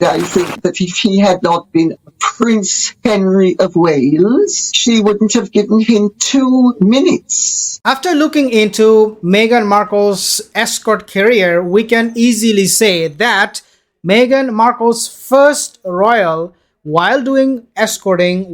I think that if he had not been Prince Henry of Wales, she wouldn't have given him 2 minutes. After looking into Meghan Markle's escort career, we can easily say that Meghan Markle's first royal, while doing escorting,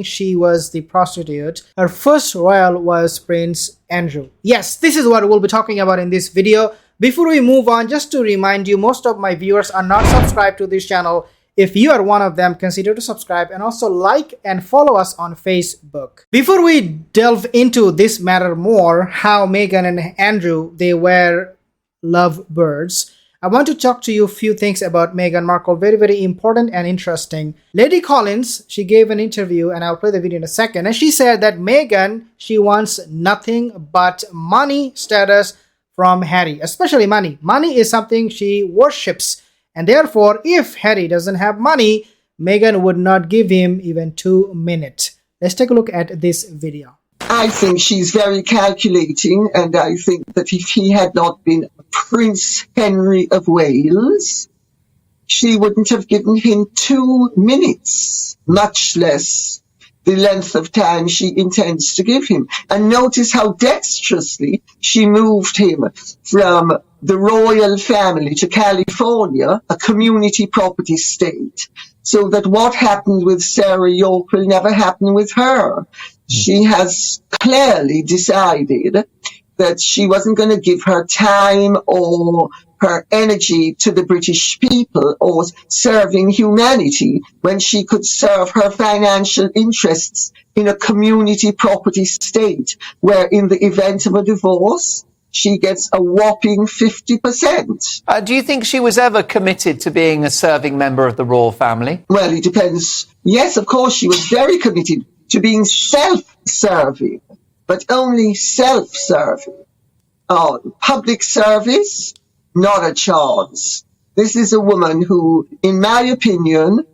she was the prostitute, her first royal was Prince Andrew. Yes, this is what we'll be talking about in this video. Before we move on, just to remind you, most of my viewers are not subscribed to this channel. If you are one of them, consider to subscribe and also like and follow us on Facebook. Before we delve into this matter more, how Meghan and Andrew, they were lovebirds, I want to talk to you a few things about Meghan Markle, very, very important and interesting. Lady Collins, she gave an interview, and I'll play the video in a second, and she said that Meghan, she wants nothing but money, status from Harry, especially money. Money is something she worships, and therefore, if Harry doesn't have money, Meghan would not give him even 2 minutes. Let's take a look at this video. I think she's very calculating, and I think that if he had not been Prince Henry of Wales, she wouldn't have given him 2 minutes, much less the length of time she intends to give him. And notice how dexterously she moved him from the royal family to California, a community property state, so that what happened with Sarah York will never happen with her. She has clearly decided that she wasn't going to give her time or her energy to the British people or serving humanity when she could serve her financial interests in a community property state where in the event of a divorce, she gets a whopping 50%. Do you think she was ever committed to being a serving member of the royal family? Well, it depends. Yes, of course, she was very committed to being self-serving, but only self-serving. Public service, not a chance. This is a woman who, in my opinion,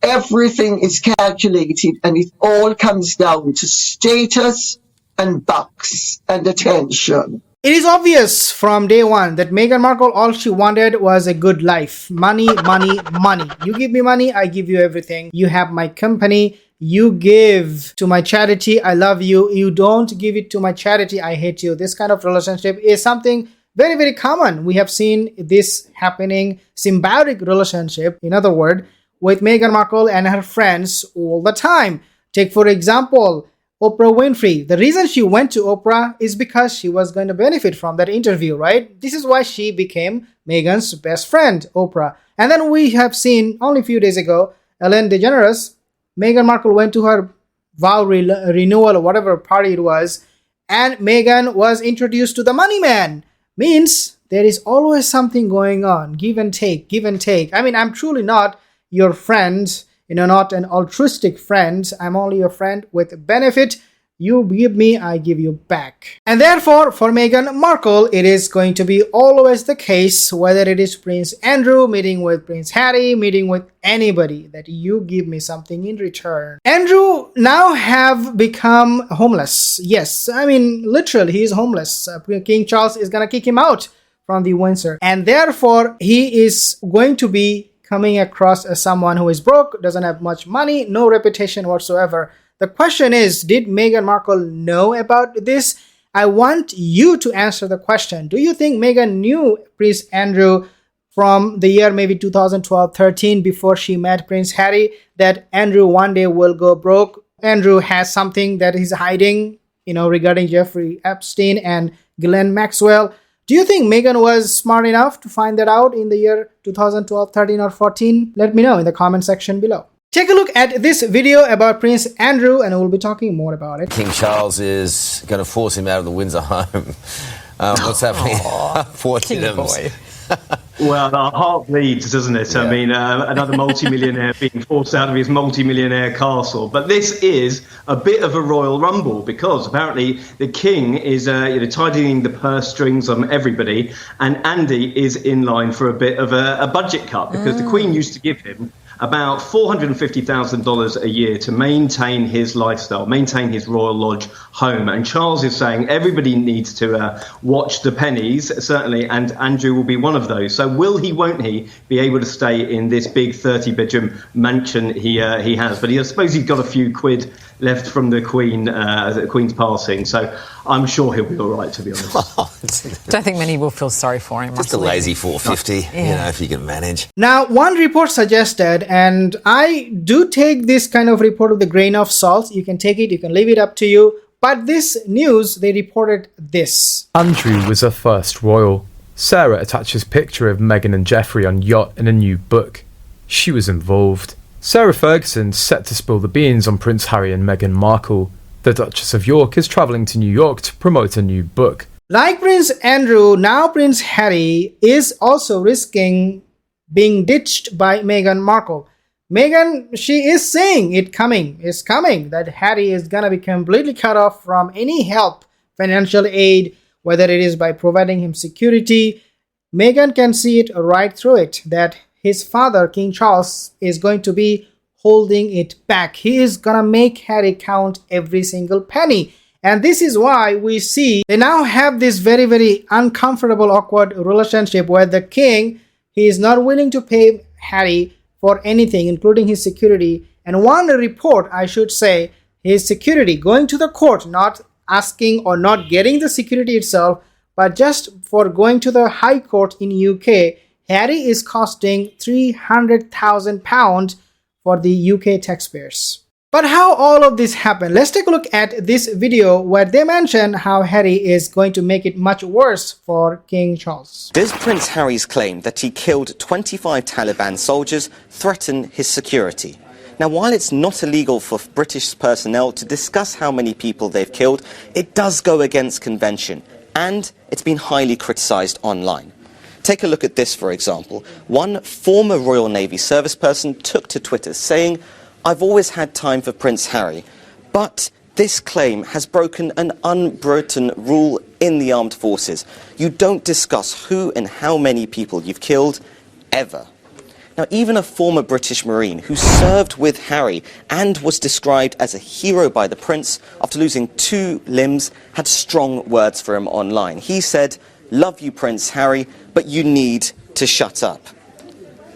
everything is calculated and it all comes down to status and bucks and attention. It is obvious from day one that Meghan Markle, all she wanted was a good life. Money, money, money. You give me money, I give you everything. You have my company. You give to my charity, I love you. You don't give it to my charity, I hate you. This kind of relationship is something very, very common. We have seen this happening, symbiotic relationship, in other words, with Meghan Markle and her friends all the time. Take, for example, Oprah Winfrey. The reason she went to Oprah is because she was going to benefit from that interview, right? This is why she became Meghan's best friend, Oprah. And then we have seen only a few days ago, Ellen DeGeneres, Meghan Markle went to her vow renewal or whatever party it was, and Meghan was introduced to the money man. Means there is always something going on, give and take, give and take. I mean, I'm truly not your friend, not an altruistic friend. I'm only your friend with benefit. You give me, I give you back. And therefore, for Meghan Markle, it is going to be always the case, whether it is Prince Andrew meeting with Prince Harry, meeting with anybody, that you give me something in return. Andrew now have become homeless. Yes, I mean, literally, he is homeless. King Charles is going to kick him out from the Windsor. And therefore, he is going to be coming across as someone who is broke, doesn't have much money, no reputation whatsoever. The question is, did Meghan Markle know about this? I want you to answer the question. Do you think Meghan knew Prince Andrew from the year maybe 2012-13 before she met Prince Harry, that Andrew one day will go broke? Andrew has something that he's hiding, regarding Jeffrey Epstein and Ghislaine Maxwell. Do you think Meghan was smart enough to find that out in the year 2012, 13 or 14? Let me know in the comment section below. Take a look at this video about Prince Andrew, and we'll be talking more about it. King Charles is going to force him out of the Windsor home. What's happening? Boy. Well, our heart bleeds, doesn't it? Yeah. I mean, another multimillionaire being forced out of his multimillionaire castle. But this is a bit of a royal rumble because apparently the king is tightening the purse strings on everybody, and Andy is in line for a bit of a budget cut because the Queen used to give him about $450,000 a year to maintain his lifestyle, maintain his Royal Lodge home. And Charles is saying everybody needs to watch the pennies, certainly, and Andrew will be one of those. So So will he, won't he, be able to stay in this big 30-bedroom mansion he has? But I suppose he's got a few quid left from the Queen's passing. So I'm sure he'll be all right, to be honest. Don't think many will feel sorry for him. Just a lazy 450, if you can manage. Now, one report suggested, and I do take this kind of report with a grain of salt. You can take it, you can leave it up to you. But this news, they reported this. Andrew was her first royal. Sarah attaches picture of Meghan and Geoffrey on yacht in a new book. She was involved. Sarah Ferguson set to spill the beans on Prince Harry and Meghan Markle. The Duchess of York is travelling to New York to promote a new book. Like Prince Andrew, now Prince Harry is also risking being ditched by Meghan Markle. Meghan, she is saying it's coming, that Harry is gonna be completely cut off from any help, financial aid, whether it is by providing him security. Meghan can see it right through it, that his father, King Charles, is going to be holding it back. He is gonna make Harry count every single penny. And this is why we see they now have this very, very uncomfortable, awkward relationship where the king, he is not willing to pay Harry for anything, including his security. And one report, I should say, his security going to the court, not asking or not getting the security itself, but just for going to the High Court in UK, Harry is costing £300,000 for the UK taxpayers. But how all of this happened? Let's take a look at this video where they mention how Harry is going to make it much worse for King Charles. Does Prince Harry's claim that he killed 25 Taliban soldiers threaten his security? Now, while it's not illegal for British personnel to discuss how many people they've killed, it does go against convention, and it's been highly criticised online. Take a look at this, for example. One former Royal Navy service person took to Twitter saying, "I've always had time for Prince Harry, but this claim has broken an unwritten rule in the armed forces. You don't discuss who and how many people you've killed, ever." Now, even a former British Marine who served with Harry and was described as a hero by the Prince after losing 2 limbs had strong words for him online. He said, "Love you, Prince Harry, but you need to shut up."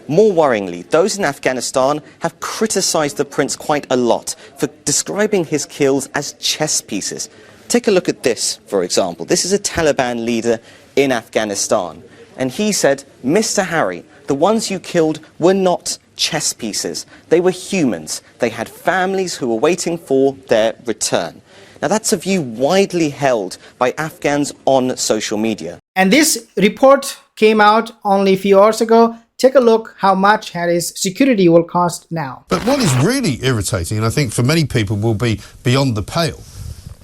More worryingly, those in Afghanistan have criticised the Prince quite a lot for describing his kills as chess pieces. Take a look at this, for example. This is a Taliban leader in Afghanistan. And he said, "Mr. Harry, the ones you killed were not chess pieces. They were humans. They had families who were waiting for their return." Now, that's a view widely held by Afghans on social media. And this report came out only a few hours ago. Take a look how much Harry's security will cost now. But what is really irritating, and I think for many people will be beyond the pale,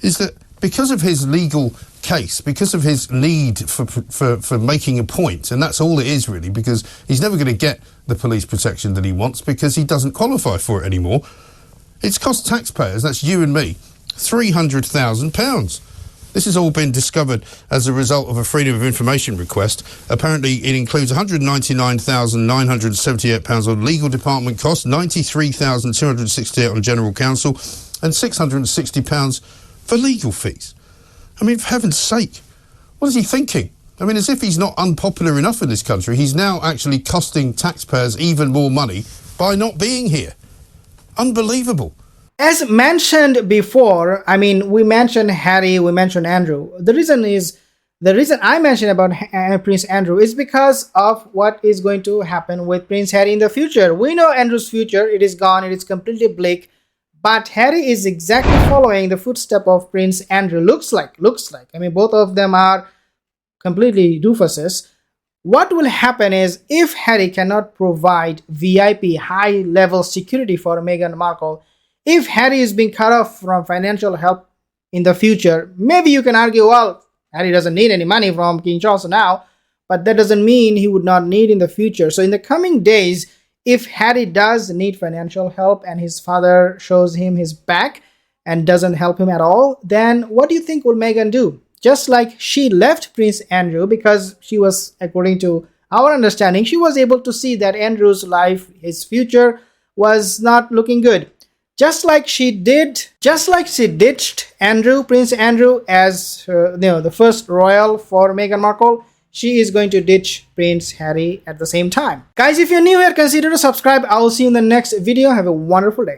is that because of his legal case, because of his need for making a point, and that's all it is really, because he's never going to get the police protection that he wants because he doesn't qualify for it anymore, it's cost taxpayers, that's you and me, £300,000. This has all been discovered as a result of a Freedom of Information request. Apparently, it includes £199,978 on legal department costs, £93,268 on general counsel, and £660 for legal fees. I mean, for heaven's sake, what is he thinking? I mean, as if he's not unpopular enough in this country, he's now actually costing taxpayers even more money by not being here. Unbelievable. As mentioned before, I mean, we mentioned Harry, we mentioned Andrew. The reason I mentioned about Prince Andrew is because of what is going to happen with Prince Harry in the future. We know Andrew's future, it is gone, it is completely bleak. But Harry is exactly following the footstep of Prince Andrew. Looks like. I mean, both of them are completely doofuses. What will happen is, if Harry cannot provide VIP high-level security for Meghan Markle, if Harry is being cut off from financial help in the future, maybe you can argue, well, Harry doesn't need any money from King Charles now, but that doesn't mean he would not need in the future. So in the coming days, if Harry does need financial help and his father shows him his back and doesn't help him at all, then what do you think will Meghan do? Just like she left Prince Andrew because she was, according to our understanding, she was able to see that Andrew's life, his future, was not looking good. Just like she ditched Andrew, Prince Andrew, as the first royal for Meghan Markle, she is going to ditch Prince Harry at the same time. Guys, if you're new here, consider to subscribe. I will see you in the next video. Have a wonderful day.